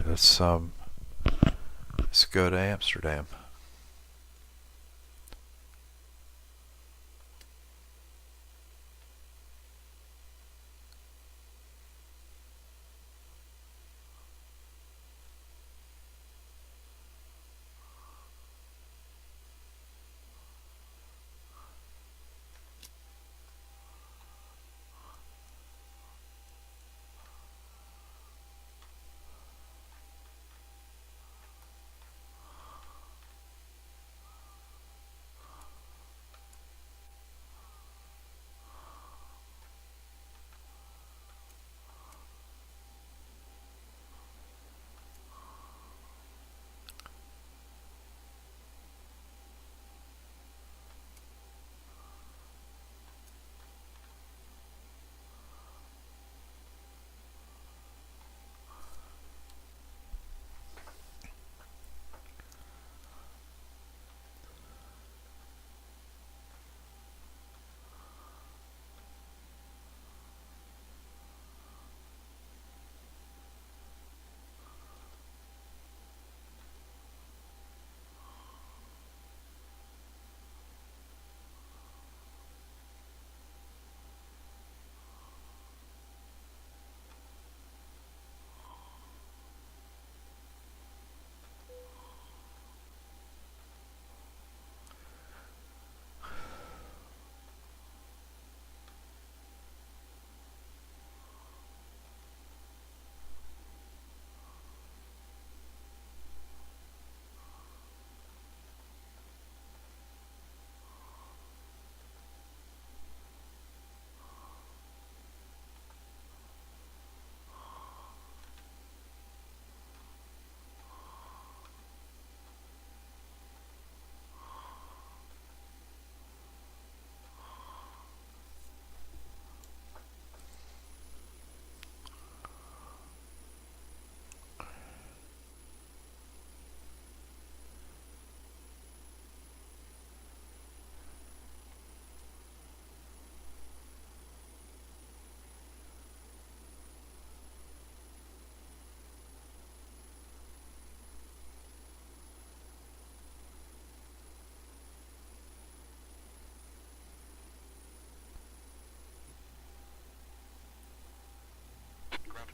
let's go to Amsterdam.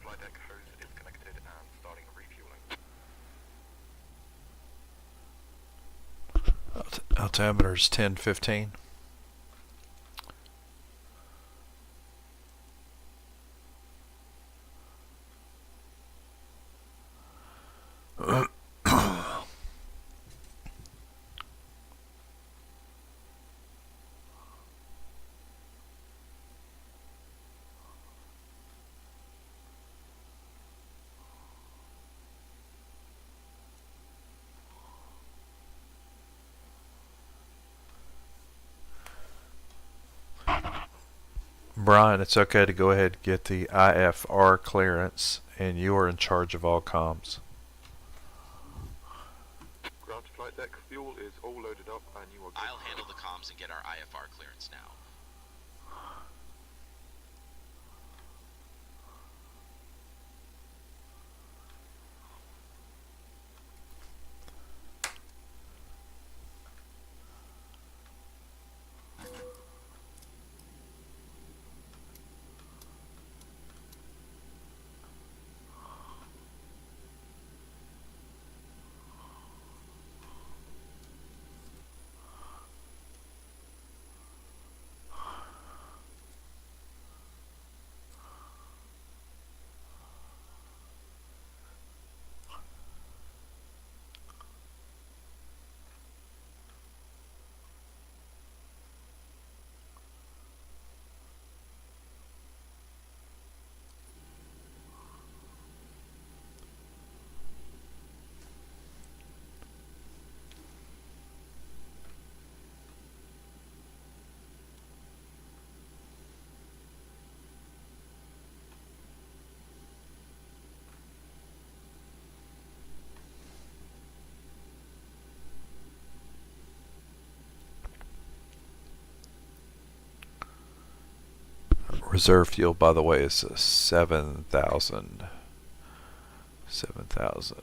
Flight deck hose is connected and starting refueling. Altimeter's 1015. Brian, it's okay to go ahead and get the IFR clearance, and you are in charge of all comms. Ground to flight deck, fuel is all loaded up and you are good. I'll handle the comms and get our IFR clearance now. Reserve fuel, by the way, is 7,000 7,000.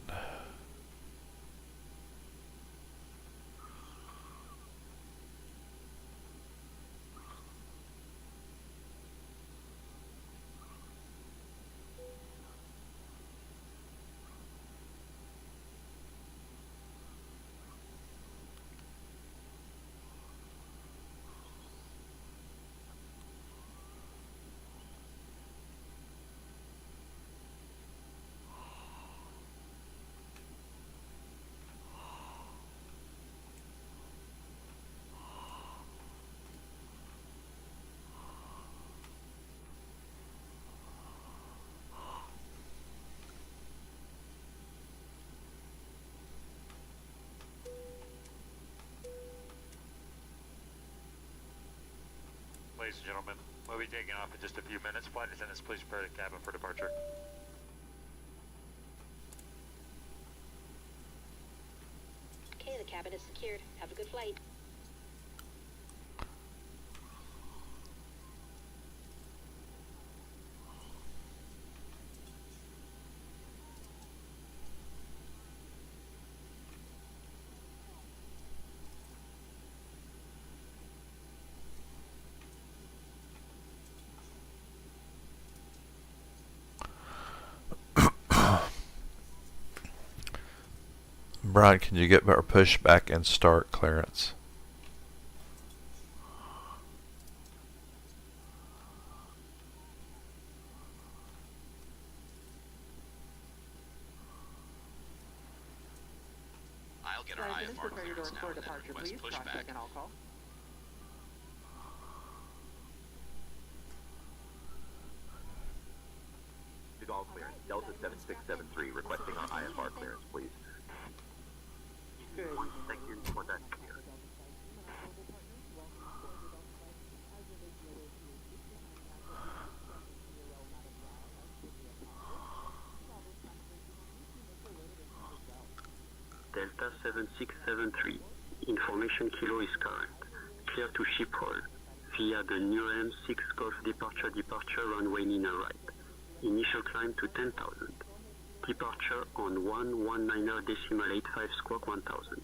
Ladies and gentlemen, we'll be taking off in just a few minutes. Flight attendants, please prepare the cabin for departure. Okay, the cabin is secured. Have a good flight. Brian, can you get our pushback and start clearance? I'll get our IFR clearance now and then request pushback. All clearance. Delta 7673 requesting our IFR clearance, please. Thank you for that. Delta 7673, information kilo is current. Clear to ship roll via the NUM 6 Golf departure runway Nina right. Initial climb to 10,000. Departure on 119.85 squawk 1000.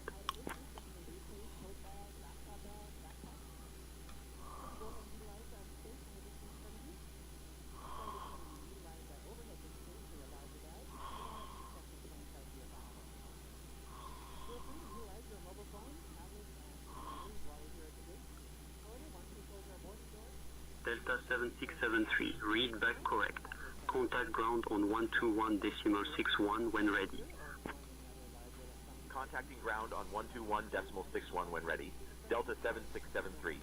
Delta 7673, read back correct. Contact ground on 121.61 when ready. Contacting ground on 121.61 when ready. Delta 7673.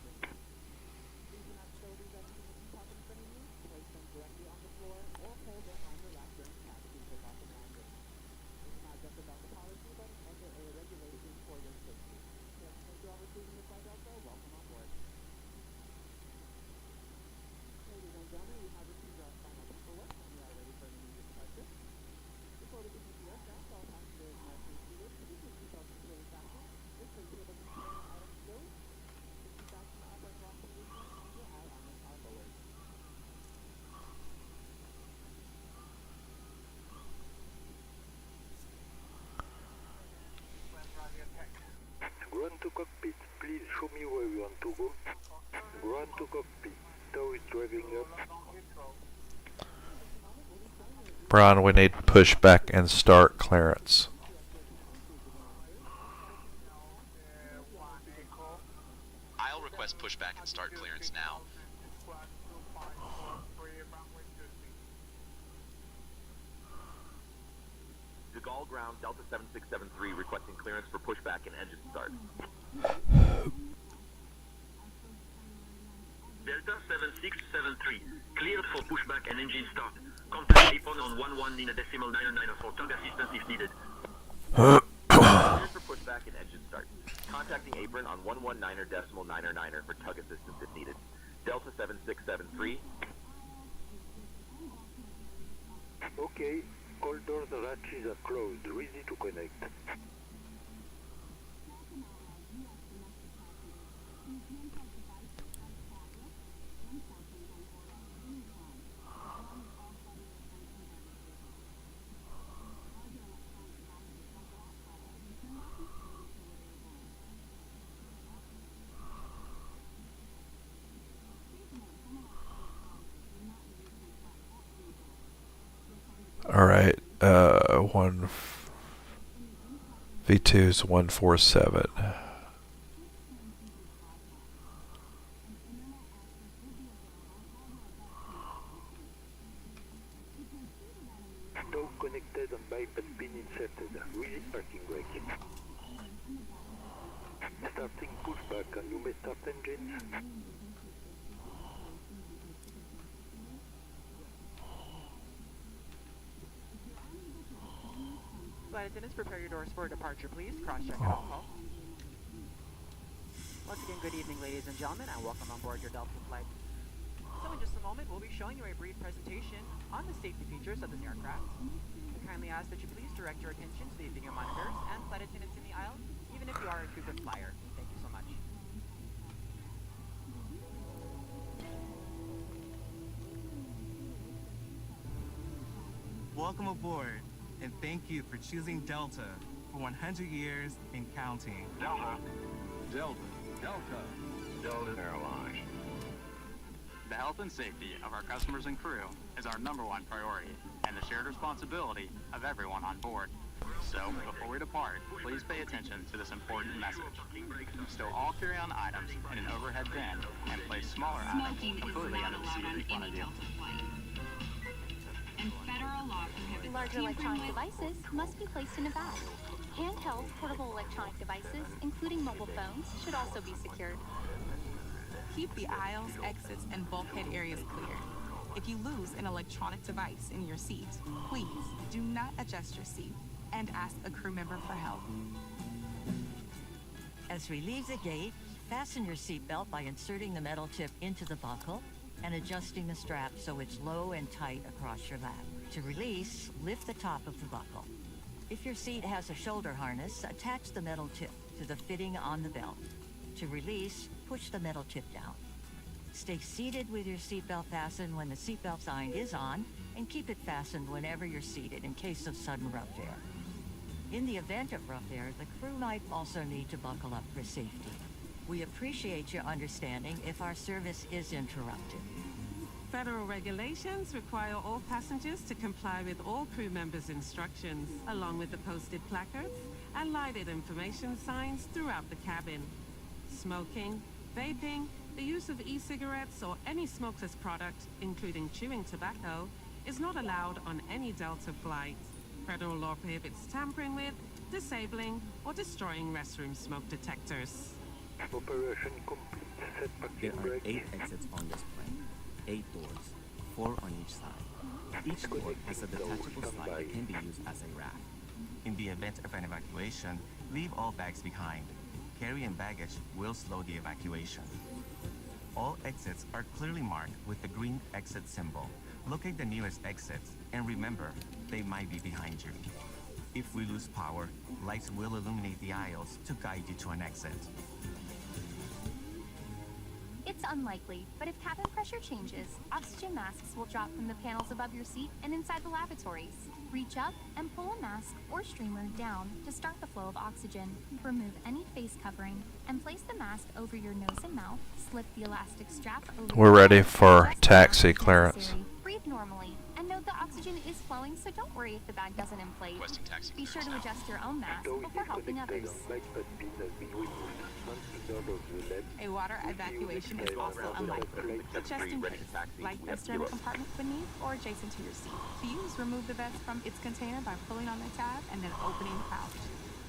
Ground to cockpit, please show me where you want to go. Ground to cockpit, tow is driving up. Brian, we need pushback and start clearance. I'll request pushback and start clearance now. All ground, Delta 7673 requesting clearance for pushback and engine start. Delta 7673, cleared for pushback and engine start. Contact Apron on 11.999 for tug assistance if needed. Clearance for pushback and engine start. Contacting Apron on 119.999 for tug assistance if needed. Delta 7673. Okay, all doors and hatches are closed, ready to connect. Alright, V2 is 147. Stove connected and bypass pin inserted. Release parking brake. Starting pushback and you may start engines. Flight attendants, prepare your doors for departure, please. Cross-check alcohol. Once again, good evening, ladies and gentlemen, and welcome on board your Delta flight. So in just a moment, we'll be showing you a brief presentation on the safety features of this aircraft. We kindly ask that you please direct your attention to the video monitors and flight attendants in the aisle, even if you are a frequent flyer. Thank you so much. Welcome aboard, and thank you for choosing Delta for 100 years and counting. Delta. Delta. Delta. Delta Airlines. The health and safety of our customers and crew is our #1 priority and the shared responsibility of everyone on board. So, before we depart, please pay attention to this important message. Stow all carry-on items in an overhead bin and place smaller items completely under the seat in front of you. And federal law prohibits larger electronic devices must be placed in a bag. Handheld portable electronic devices, including mobile phones, should also be secured. Keep the aisles, exits, and bulkhead areas clear. If you lose an electronic device in your seat, please do not adjust your seat and ask a crew member for help. As we leave the gate, fasten your seatbelt by inserting the metal tip into the buckle and adjusting the strap so it's low and tight across your lap. To release, lift the top of the buckle. If your seat has a shoulder harness, attach the metal tip to the fitting on the belt. To release, push the metal tip down. Stay seated with your seatbelt fastened when the seatbelt sign is on, and keep it fastened whenever you're seated in case of sudden rough air. In the event of rough air, the crew might also need to buckle up for safety. We appreciate your understanding if our service is interrupted. Federal regulations require all passengers to comply with all crew members' instructions, along with the posted placards and lighted information signs throughout the cabin. Smoking, vaping, the use of e-cigarettes or any smokeless product, including chewing tobacco, is not allowed on any Delta flight. Federal law prohibits tampering with, disabling, or destroying restroom smoke detectors. Operation complete. Set There parking are brake. 8 exits on this plane, 8 doors, 4 on each side. Each door has a detachable slide that can be used as a raft. In the event of an evacuation, leave all bags behind. Carry-in baggage will slow the evacuation. All exits are clearly marked with the green exit symbol. Locate the nearest exits and remember, they might be behind you. If we lose power, lights will illuminate the aisles to guide you to an exit. It's unlikely, but if cabin pressure changes, oxygen masks will drop from the panels above your seat and inside the lavatories. Reach up and pull a mask or streamer down to start the flow of oxygen. Remove any face covering and place the mask over your nose and mouth. Slip the elastic strap over. We're ready for taxi clearance. Breathe normally and note the oxygen is flowing, so don't worry if the bag doesn't inflate. Requesting taxi Be sure to clearance now. adjust your own mask Door is before helping disconnected others. and bypass pin has been removed. One signal of the left. A water evacuation is also unlikely, but just in case, light vest in a compartment beneath or adjacent to your seat. To use, remove the vest from its container by pulling on the tab and then opening the pouch.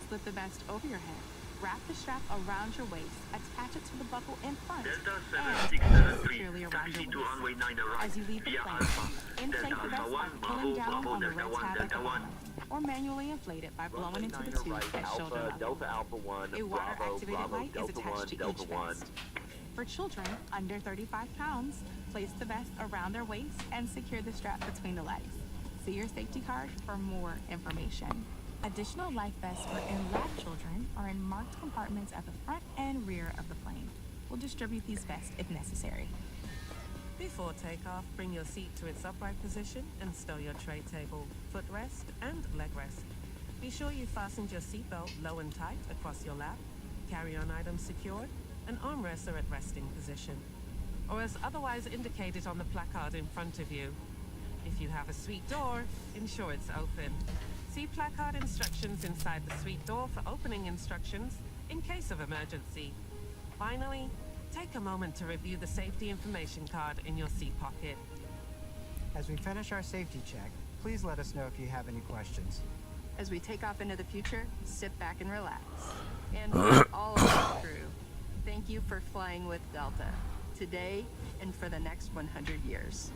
Slip the vest over your head. Wrap the strap around your waist, attach it to the buckle in front, and securely around your waist. As you leave the plane, inflate the vest by pulling down on the red tab at the bottom, or manually inflate it by blowing into the tube at shoulder level. Delta Alpha 1, A water-activated Bravo, light is Delta attached 1, to Delta each 1. vest. For children under 35 pounds, place the vest around their waist and secure the strap between the legs. See your safety card for more information. Additional life vests for in-lab children are in marked compartments at the front and rear of the plane. We'll distribute these vests if necessary. Before takeoff, bring your seat to its upright position and stow your tray table, footrest, and leg rest. Be sure you fastened your seatbelt low and tight across your lap, carry-on items secured, and armrests are at resting position, or as otherwise indicated on the placard in front of you. If you have a suite door, ensure it's open. See placard instructions inside the suite door for opening instructions in case of emergency. Finally, take a moment to review the safety information card in your seat pocket. As we finish our safety check, please let us know if you have any questions. As we take off into the future, sit back and relax. And for all of our crew, thank you for flying with Delta, today and for the next 100 years.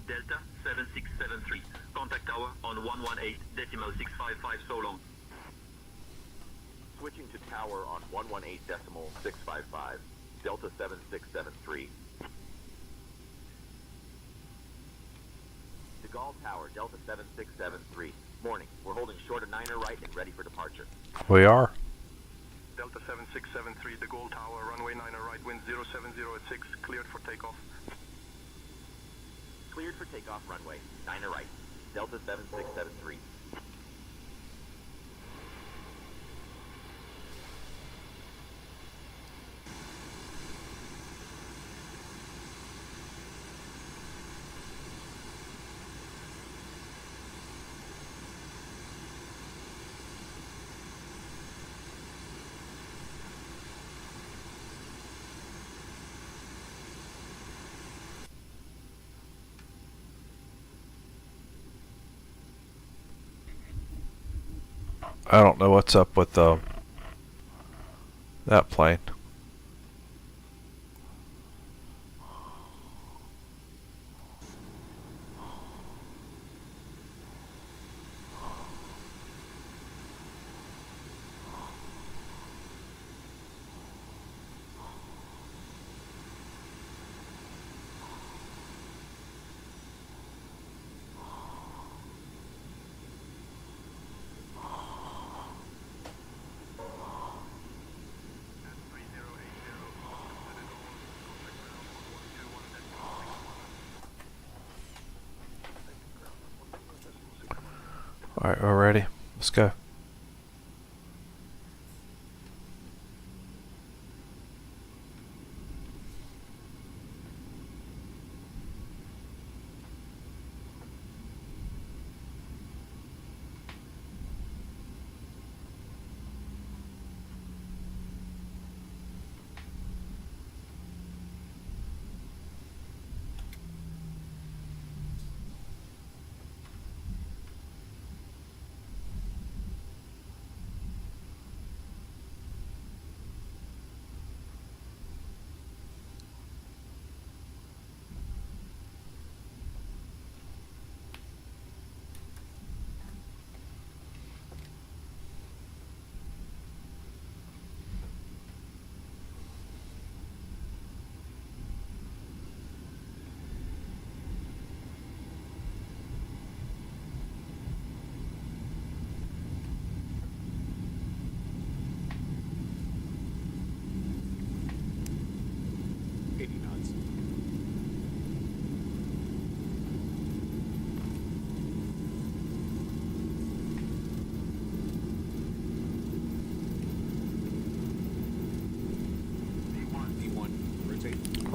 Delta 7673. Contact tower on 118.655 so long. Switching to tower on 118.655. Delta 7673. De Gaulle Tower, Delta 7673. Morning. We're holding short of 9er right and ready for departure. We are. Delta 7673, De Gaulle Tower, runway 9er right, wind 070 at 6, cleared for takeoff. Cleared for takeoff runway, 9er right. Delta 7673. I don't know what's up with that plane. Alright, we're ready. Let's go.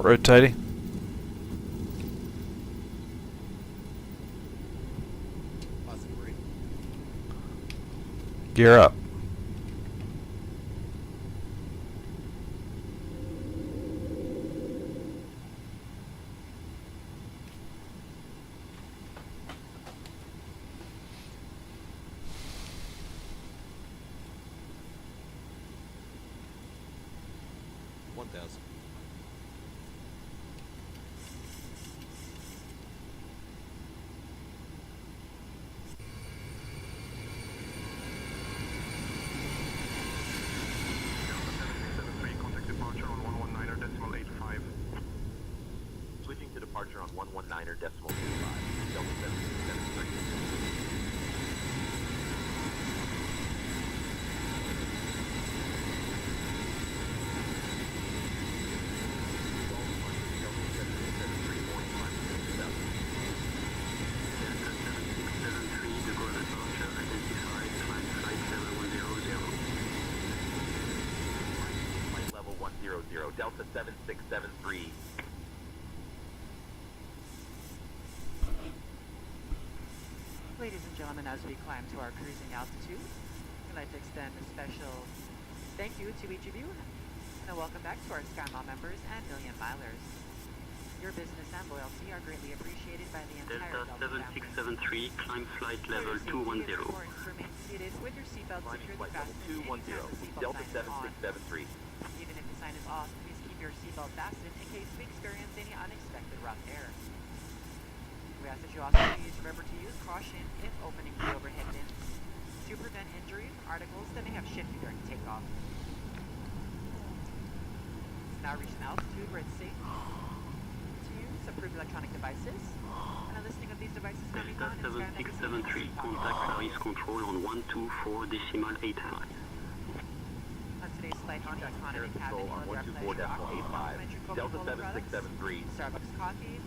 Rotating. Gear up. Switching to departure on 119er decimal 25, Delta 7673. Flight level 100, Delta 7673. Ladies and gentlemen, as we climb to our cruising altitude, I'd like to extend a special thank you to each of you, and a welcome back to our SkyMile members and Million Milers. Your business and loyalty are greatly appreciated by the entire Delta 7673, climb flight level 210. Remain seated with your seatbelt securely fastened anytime the seatbelt sign is on. 210, Delta 7673. Even if the sign is off, please keep your seatbelt fastened in case we experience any unexpected rough air. We ask that you also please remember to use caution if opening the overhead bins to prevent injury from articles that may have shifted during takeoff. Now reach an altitude where it's safe to use approved electronic devices, and a listing of these devices can be found in Delta 7673, contact Paris Control on 124.85. On today's flight, on the iconic cabin, on you'll be our pleasure to offer complimentary 124.85, Delta Coca-Cola products, 7673. Starbucks coffee,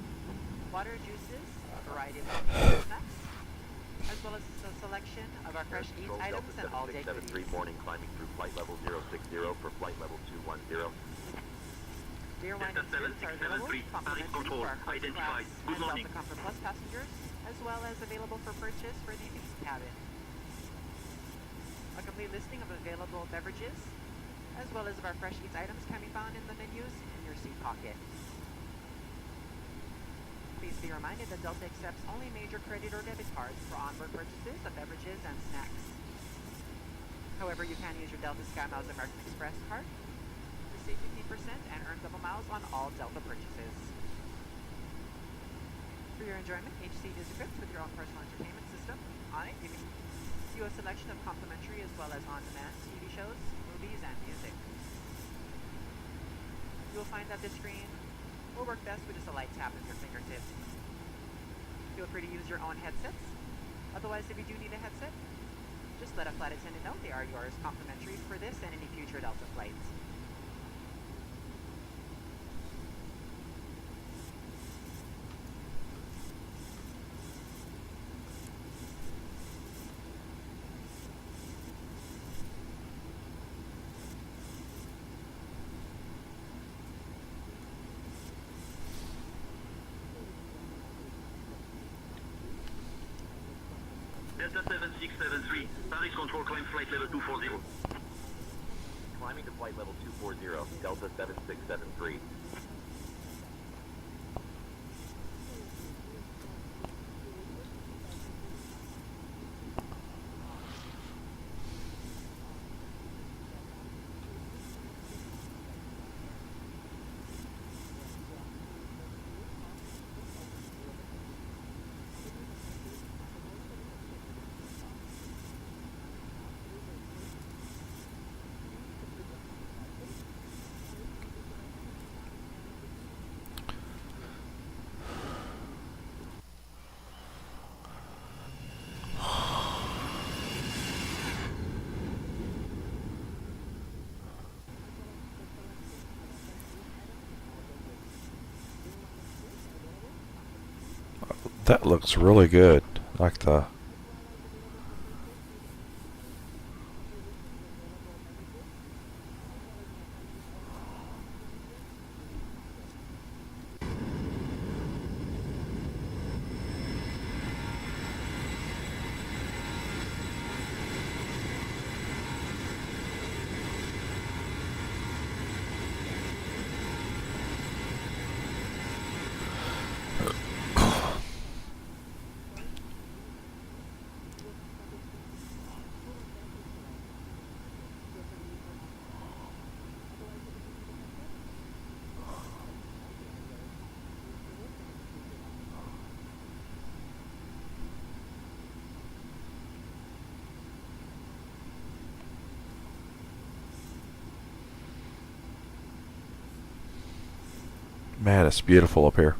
water juices, a variety of snacks, as well as a selection of our fresh eats items and all-day goodies. 7673 morning climbing through flight level 060 for flight level 210. Beer, wine, and spirits are available complimentary for our first class and Delta Comfort Plus passengers, as well as available for purchase for the east cabin. A complete listing of available beverages, as well as of our fresh eats items, can be found in the menus in your seat pocket. Please be reminded that Delta accepts only major credit or debit cards for onboard purchases of beverages and snacks. However, you can use your Delta SkyMiles American Express card to save 15% and earn double miles on all Delta purchases. For your enjoyment, HC is equipped with your own personal entertainment system on it, giving you a selection of complimentary as well as on-demand TV shows, movies, and music. You will find that this screen will work best with just a light tap of your fingertips. Feel free to use your own headsets. Otherwise, if you do need a headset, just let a flight attendant know they are yours complimentary for this and any future Delta flights. Delta 7673, Paris Control, climb flight level 240. Climbing to flight level 240, Delta 7673. That looks really good. Like the man, it's beautiful up here.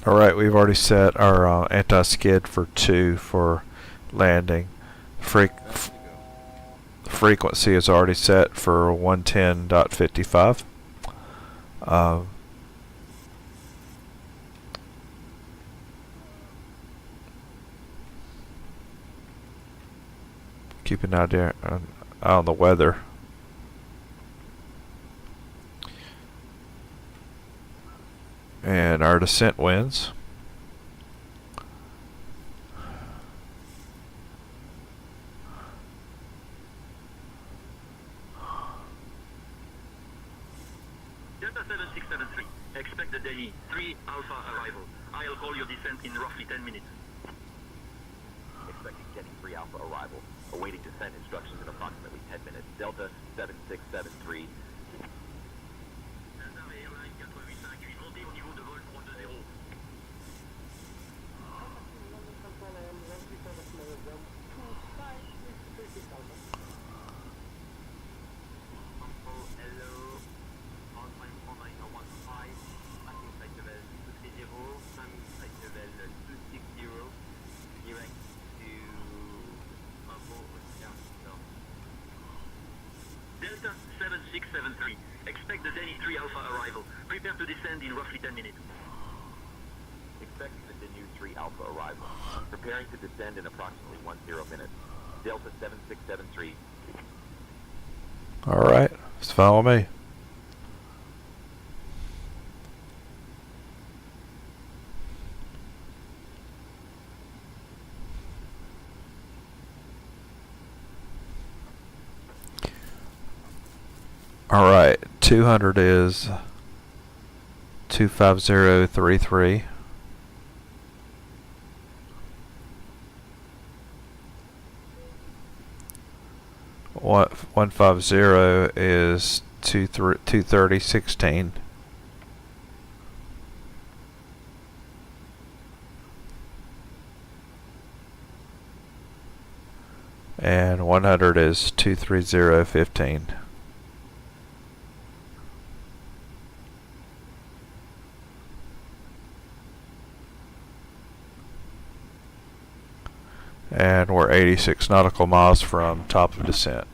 Alright, we've already set our anti-skid for 2 for landing. Frequency is already set for 110.55. Keep an eye on the weather. our descent winds. Delta 7673, expect the Delhi 3 Alpha arrival. I'll call your descent in roughly 10 minutes. Expecting Denny 3 Alpha arrival. Awaiting descent instructions in approximately 10 minutes. Delta 7673. Delta 7673, expect the Denny 3 Alpha arrival. Prepare to descend in roughly 10 minutes. Expecting the Denny 3 Alpha arrival. Preparing to descend in approximately 10 minutes. Delta 7673. Alright, just follow me. Alright, 200 is 25033. What 150 is 23016. And 100 is 23015. And we're 86 nautical miles from top of descent.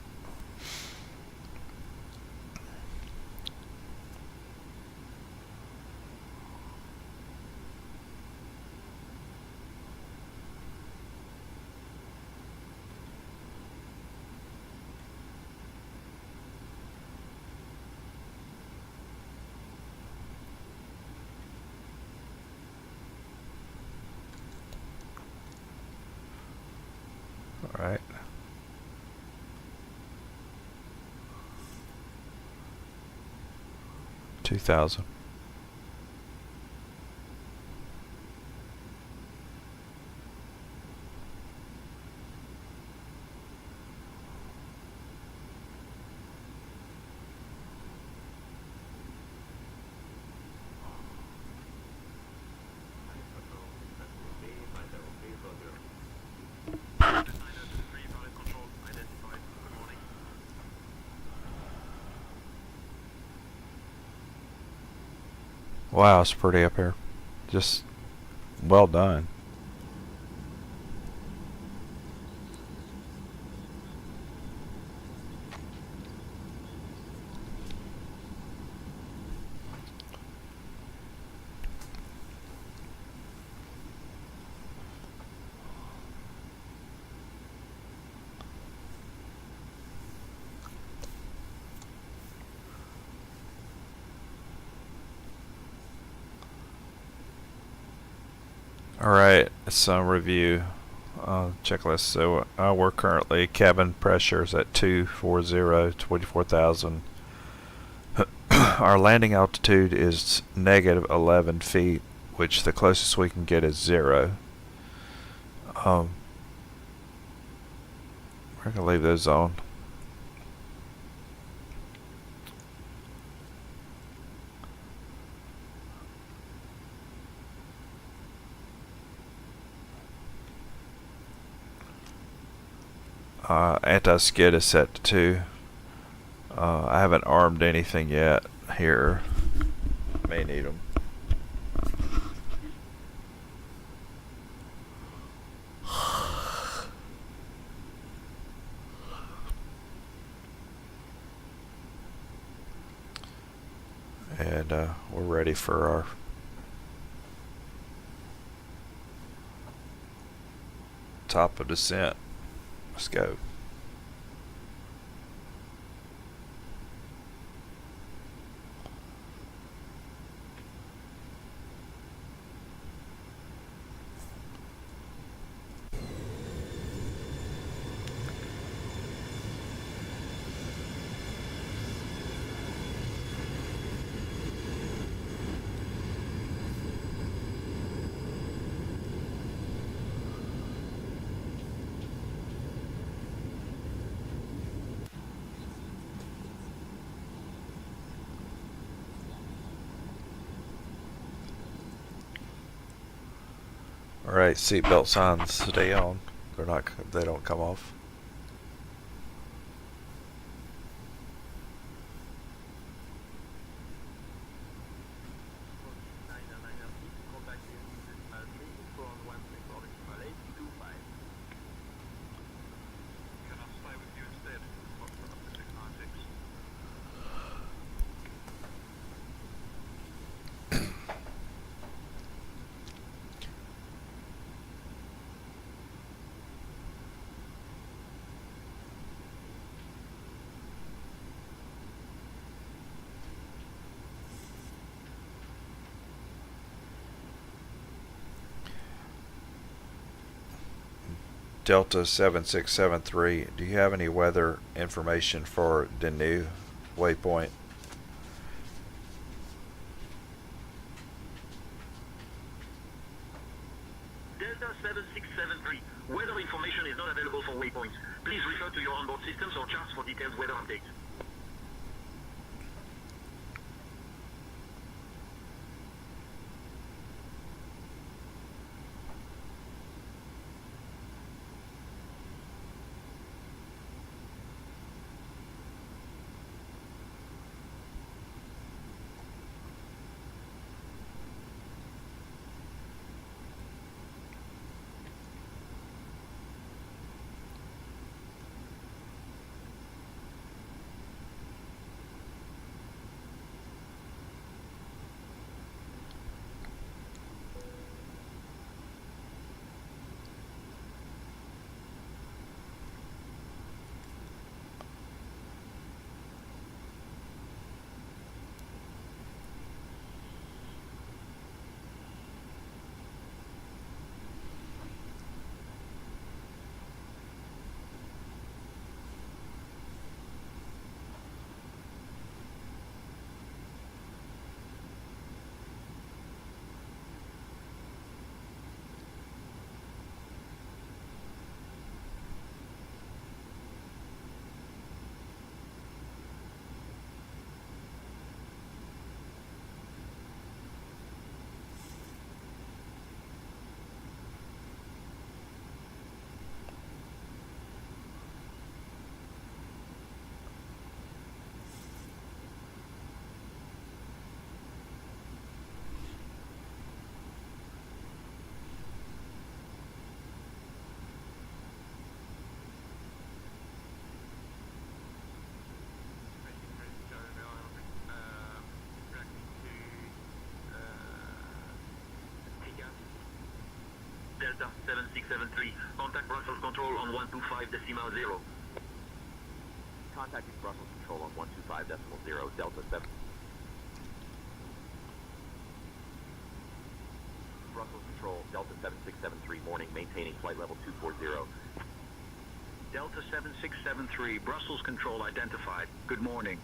All right. $2,000. Wow, it's pretty up here. Just well done. Alright, some review checklist. So we're currently cabin pressures at 240, 24,000. Our landing altitude is negative 11 feet, which the closest we can get is 0. We're going to leave those on. Anti-skid is set to 2. I haven't armed anything yet here. May need them. And we're ready for our top of descent. Let's go. Alright, seatbelt signs stay on. They don't come off. Delta 7673, do you have any weather information for the new waypoint? Delta 7673. Weather information is not available for waypoints. Please refer to your onboard systems or charts for detailed weather updates. Delta 7673. Contact Brussels Control on 125.0. Contacting Brussels Control on 125.0, Delta 7. Brussels Control, Delta 7673, morning, maintaining flight level 240. Delta 7673. Brussels Control identified. Good morning.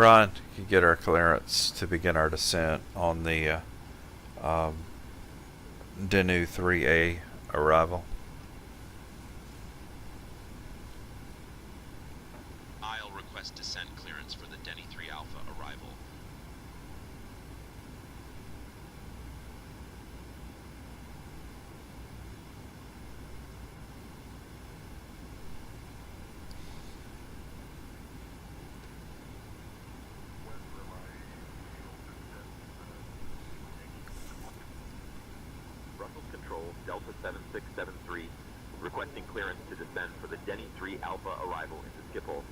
Brian, you get our clearance to begin our descent on the Denu 3A arrival. I'll request descent clearance for the Denny 3 Alpha arrival. Brussels Control, Delta 7673, requesting clearance to descend for the Denny 3 Alpha arrival into Schiphol.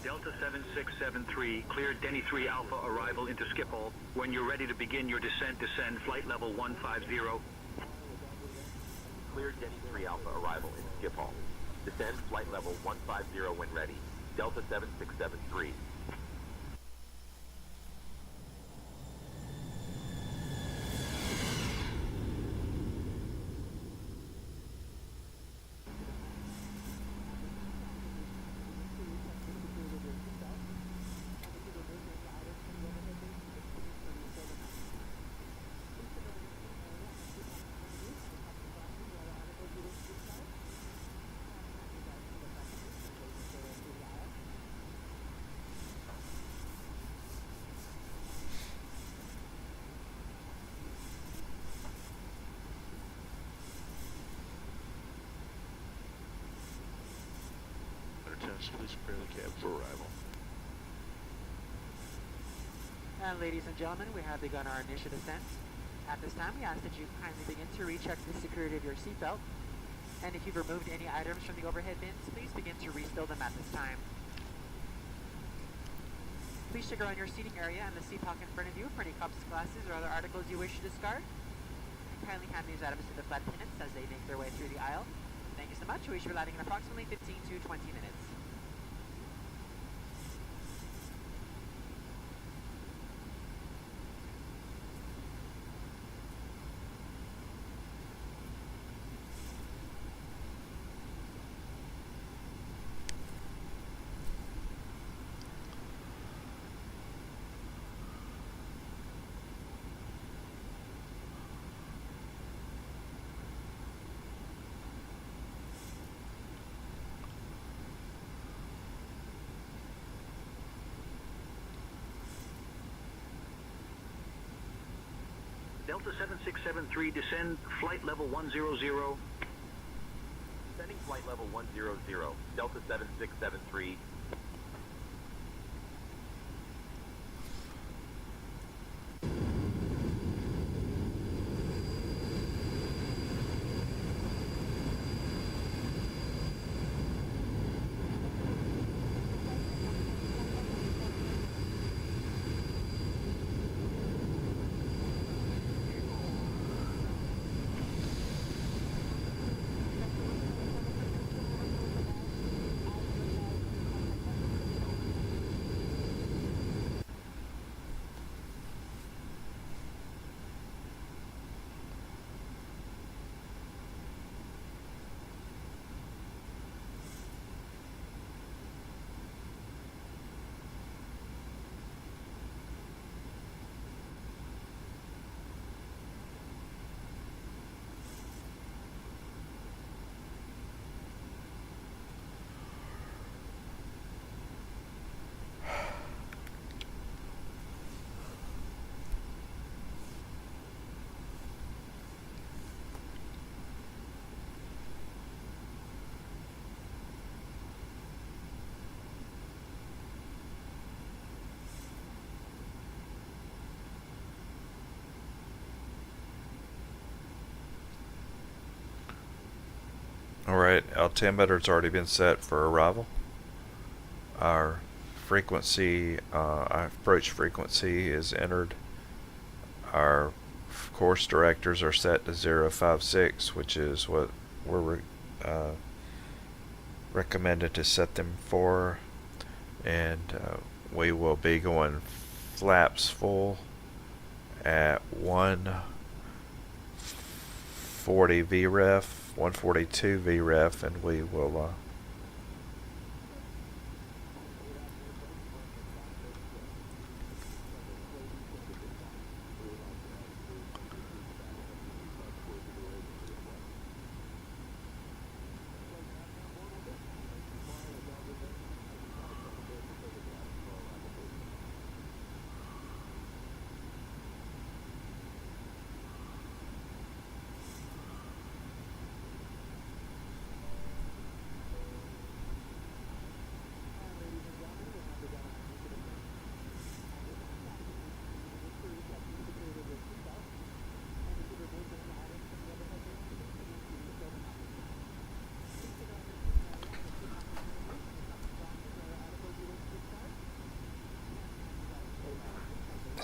Delta 7673, clear Denny 3 Alpha arrival into Schiphol. When you're ready to begin your descent, descend flight level 150. Clear Denny 3 Alpha arrival into Schiphol. Descend flight level 150 when ready. Delta 7673. Please prepare the cab for arrival. And ladies and gentlemen, we have begun our initial descent. At this time, we ask that you kindly begin to recheck the security of your seatbelt. And if you've removed any items from the overhead bins, please begin to refill them at this time. Please check around your seating area and the seat pocket in front of you for any cups, glasses, or other articles you wish to discard. And kindly hand these items to the flight attendants as they make their way through the aisle. Thank you so much. We should be landing in approximately 15 to 20 minutes. Delta 7673, descend flight level 100. Descending flight level 100, Delta 7673. Alright, altimeter's already been set for arrival. Our frequency, our approach frequency is entered. Our course directors are set to 056, which is what we're recommended to set them for. And we will be going flaps full at 140 VREF, 142 VREF, and we will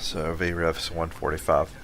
So VREF's 145.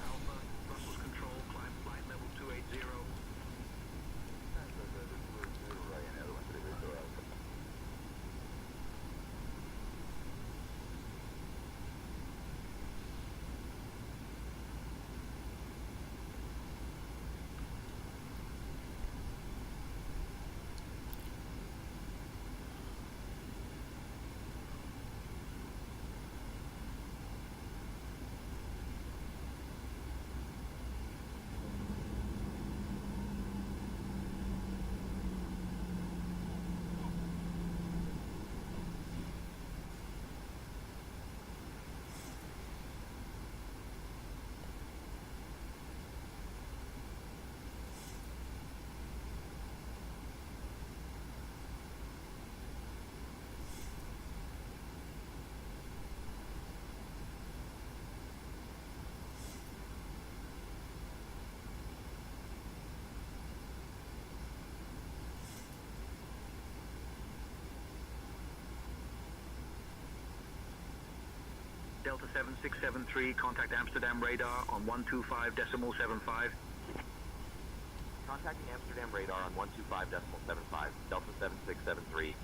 Delta 7673, contact Amsterdam radar on 125.75. Contacting Amsterdam radar on 125.75, Delta 7673.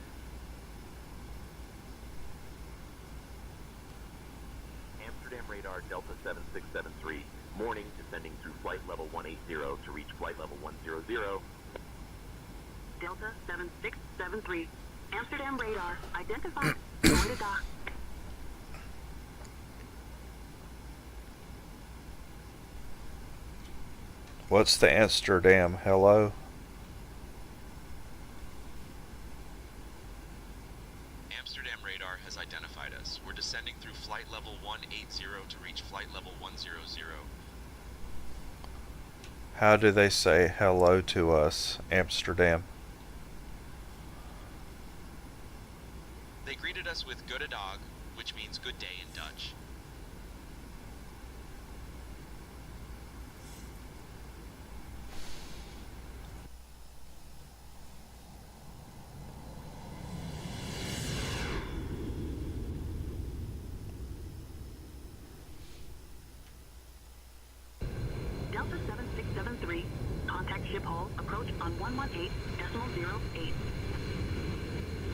Amsterdam radar, Delta 7673. Morning, descending through flight level 180 to reach flight level 100. Delta 7673. Amsterdam radar, identified. Going to dock. What's the Amsterdam? Hello? Amsterdam radar has identified us. We're descending through flight level 180 to reach flight level 100. How do they say hello to us, Amsterdam? They greeted us with "Goede dag," which means good day in Dutch. Delta 7673. Contact ship hull. Approach on 118.08.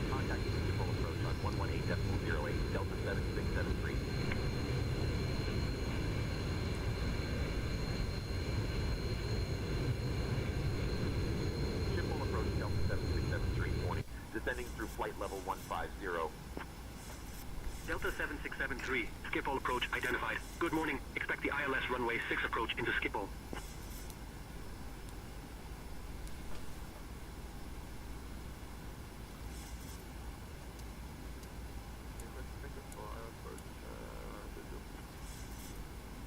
Contacting ship hull approach on 118.08, Delta 7673. Ship hull approach, Delta 7673, morning. Descending through flight level 150. Delta 7673, Schiphol approach identified. Good morning. Expect the ILS runway 6 approach into Schiphol.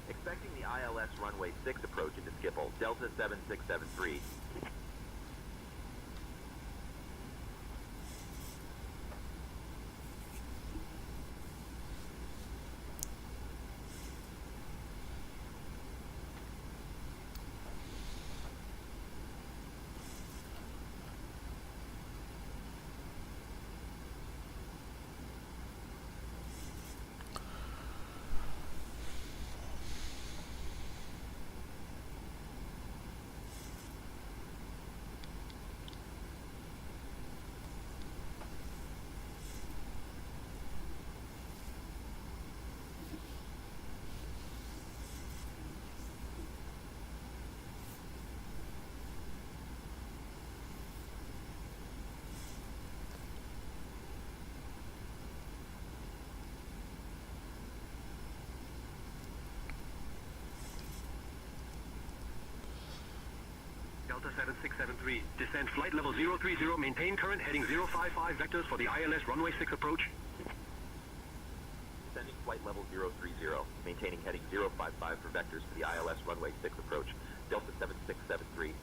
Expecting the ILS runway 6 approach into Schiphol, Delta 7673. Delta 7673, descend flight level 030, maintain current heading 055 vectors for the ILS runway 6 approach. Descending flight level 030, maintaining heading 055 for vectors for the ILS runway 6 approach, Delta 7673.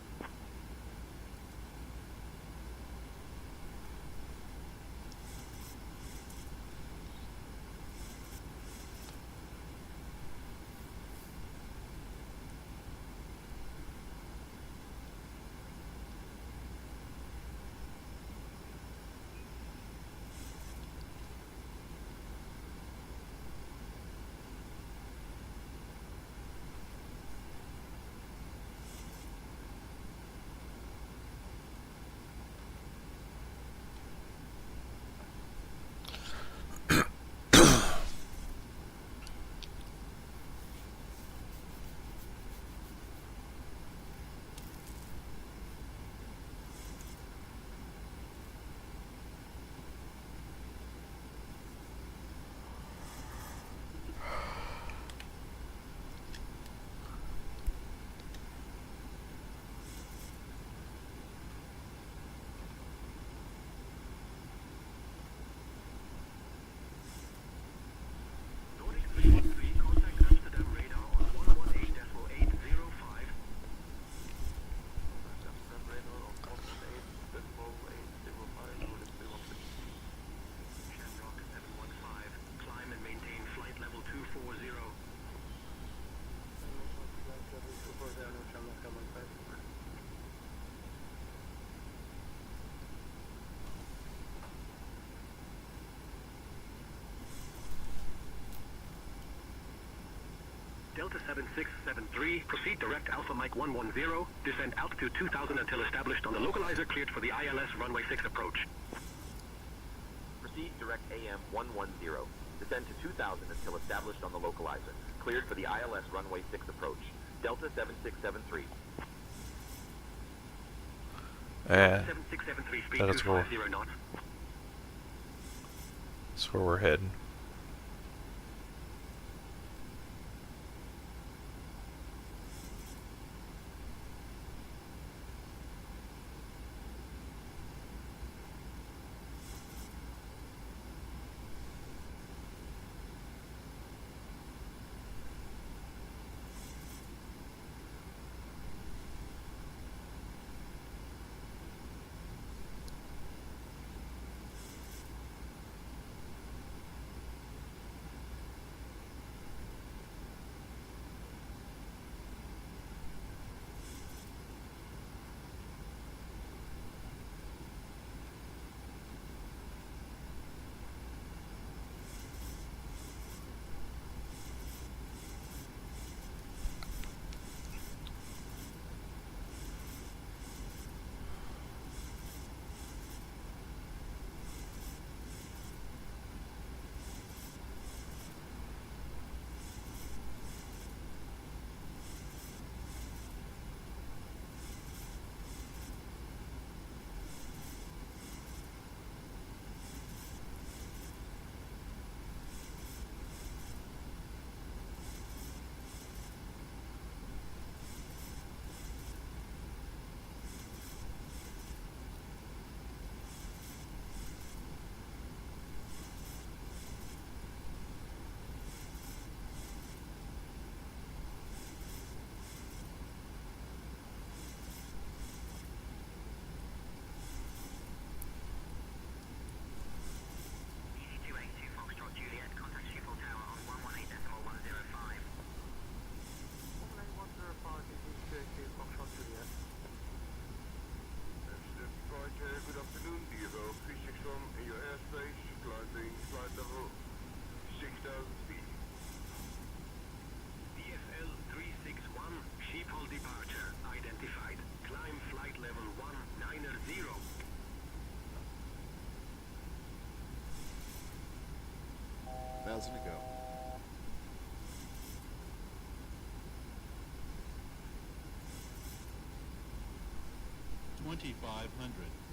Delta 7673, proceed direct Alpha Mike 110, descend altitude 2000 until established on the localizer cleared for the ILS runway 6 approach. Proceed direct AM 110. Descend to 2000 until established on the localizer. Cleared for the ILS runway 6 approach. Delta 7673. And 7673 speed that's where 250 knots. that's where we're heading. Good afternoon, DFO 361 in your airspace, climbing flight level 6,000 feet. DFL 361, Schiphol departure identified. Climb flight level 190. How's it go? $2,500.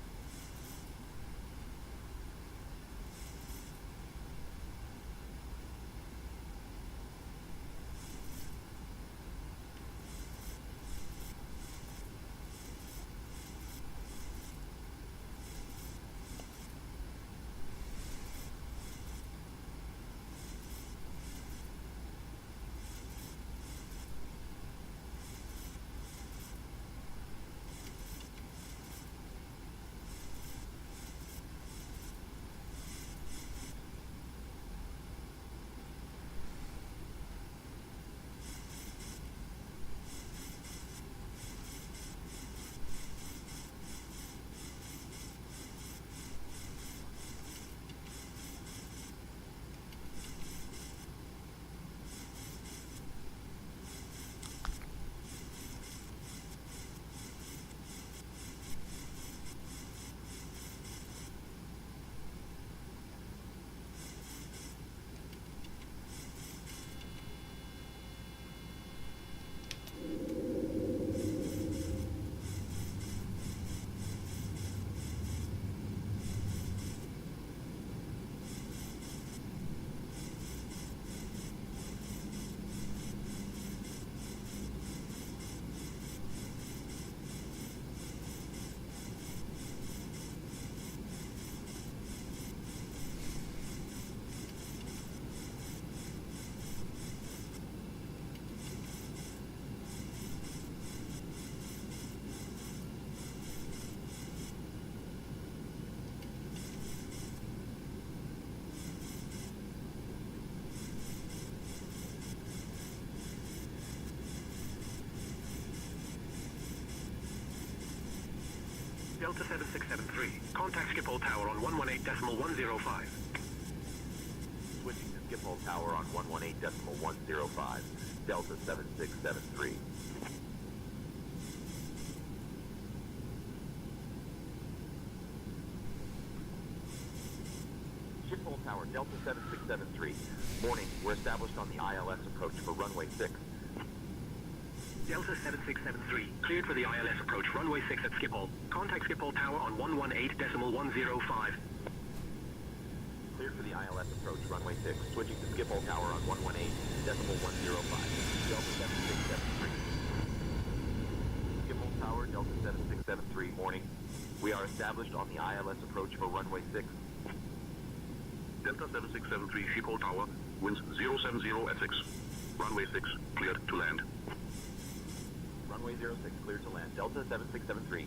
Delta 7673, contact Schiphol Tower on 118.105. Switching to Schiphol Tower on 118.105, Delta 7673. Schiphol Tower, Delta 7673. Morning, we're established on the ILS approach for runway 6. Delta 7673, cleared for the ILS approach, runway 6 at Schiphol. Contact Schiphol Tower on 118.105. Cleared for the ILS approach, runway 6, switching to Schiphol Tower on 118.105. Delta 7673. Schiphol Tower, Delta 7673, morning. We are established on the ILS approach for runway 6. Delta 7673, Schiphol Tower, winds 070 at 6. Runway 6, cleared to land. Runway 06, cleared to land. Delta 7673.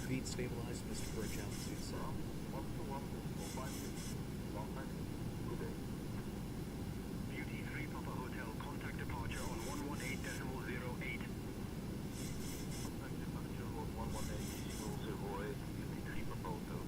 Feet stabilized, Mr. Birch, altitude set. Beauty 3 Papa Hotel, contact departure on 118.08. Contact departure on 118.08, Beauty 3 Papa Hotel.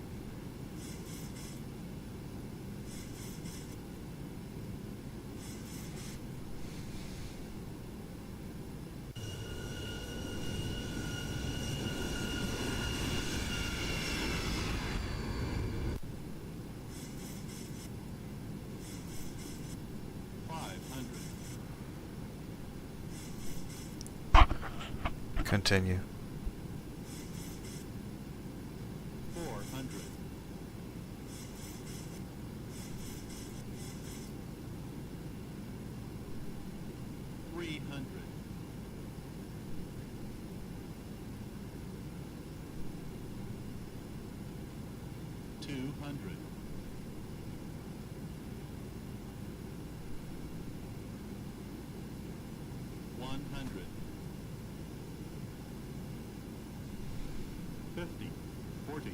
Continue. 400. 300. 200. 100. 50, 40,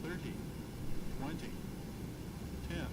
30, 20, 10.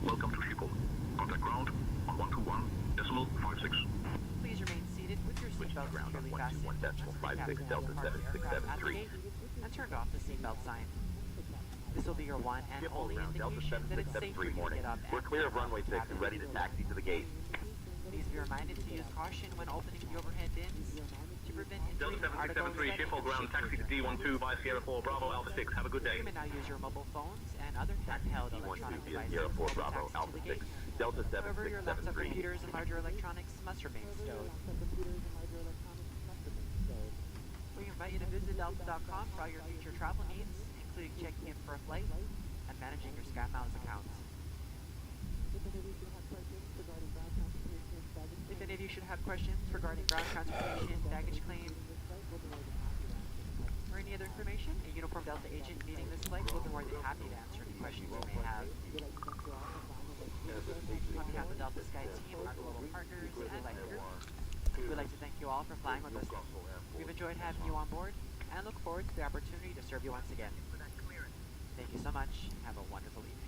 Welcome to Schiphol. Contact ground on 121.56. Please remain seated with your seatbelt ground on securely fastened to the 121.56, Delta cabin aircraft 7673. and turned off the seatbelt sign. This will be your one and Schiphol only ground, Delta indication that it's safe for 7673, you to morning. get up We're and clear of get out runway the 6 cabin. and ready to taxi to the gate. The Please be reminded to use caution when opening the overhead bins to prevent injury. Delta 7673, ship hold ground, taxi to D12 by Sierra 4, Bravo, Alpha 6. Have a good day. You may now use your mobile phones and other handheld electronic devices Sierra 4, to Bravo, taxi Alpha to the 6. gate. Delta However, your laptop 7673. computers and larger electronics must remain stowed. We invite you to visit delta.com for all your future travel needs, including checking in for a flight and managing your SkyMiles accounts. If any of you should have questions regarding ground transportation, baggage claim, or any other information, a uniformed Delta agent meeting this flight will be more than happy to answer any questions you may have. On behalf of the Delta Sky team, our global partners, and my crew, we'd like to thank you all for flying with us. We've enjoyed having you on board and look forward to the opportunity to serve you once again. Thank you so much. Have a wonderful evening.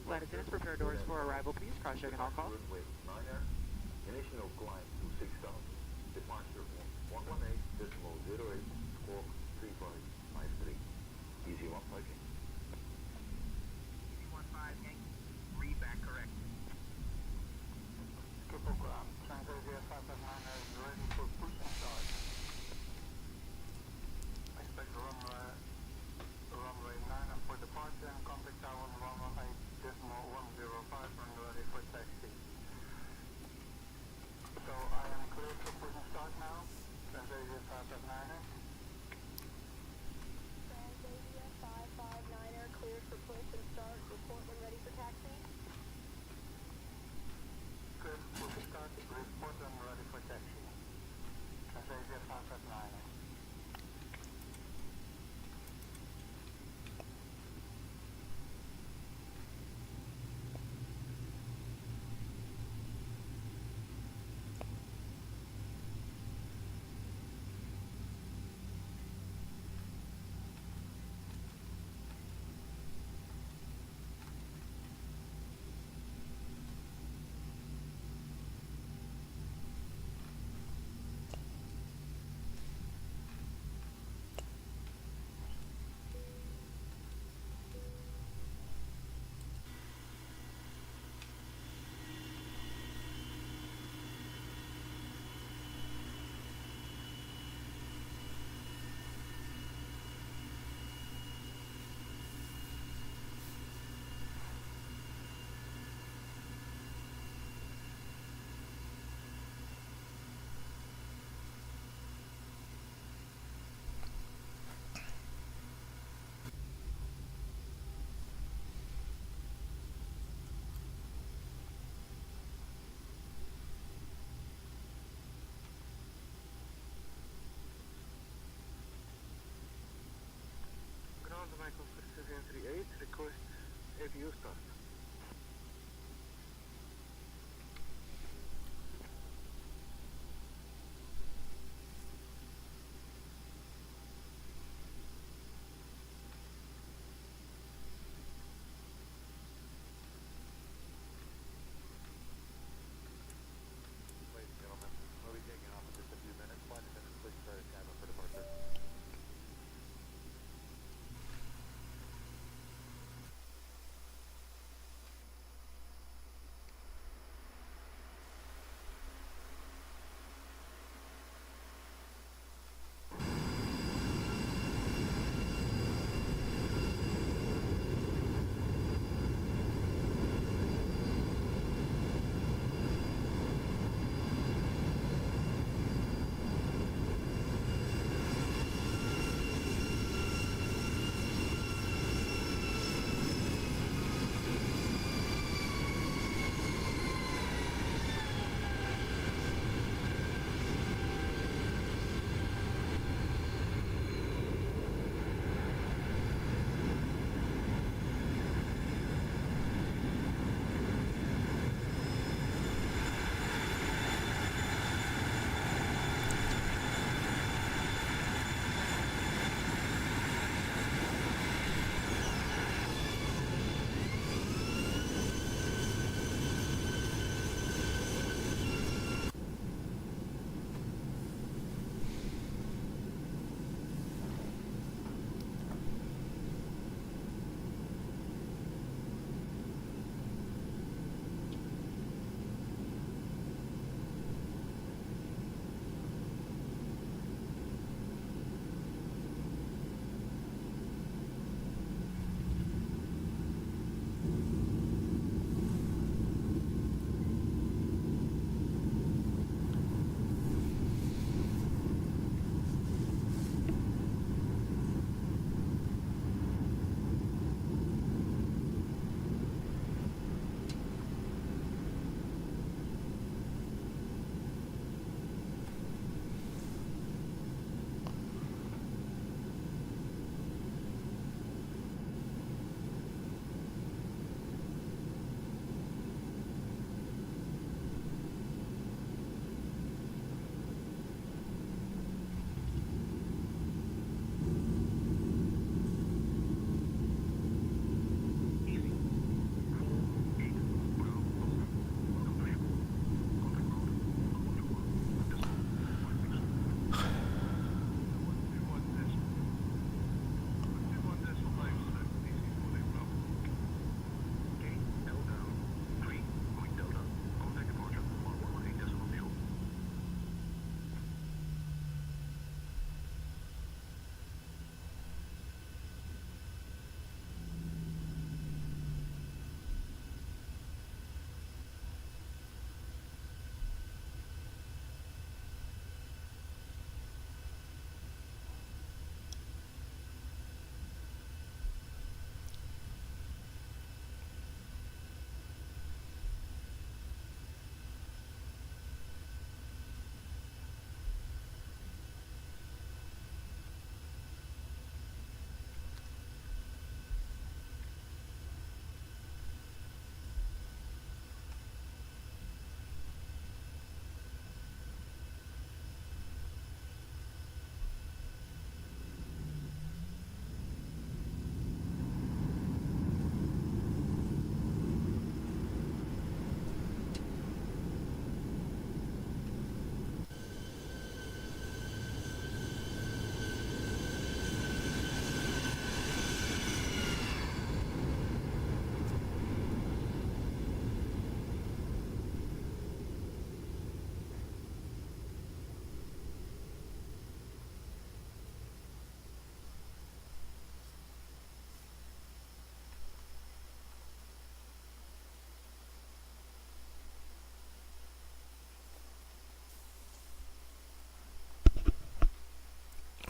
Flight attendants, prepare doors for arrival, please. Cross-check on all calls. Initial climb to 6,000. Departure 118.08 squawk 3553. Easy one, okay. Easy 15, Yankee. Read back correct. Triple ground. Transfer 559 is ready for push and start. Expect runway 9 and for departure and contact tower 118.105 and ready for taxi. So I am clear for push and start now. Transfer 559. Transfer 559.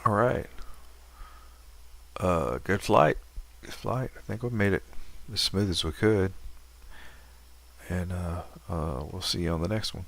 All right. Good flight. Good flight. I think we made it as smooth as we could. And we'll see you on the next one.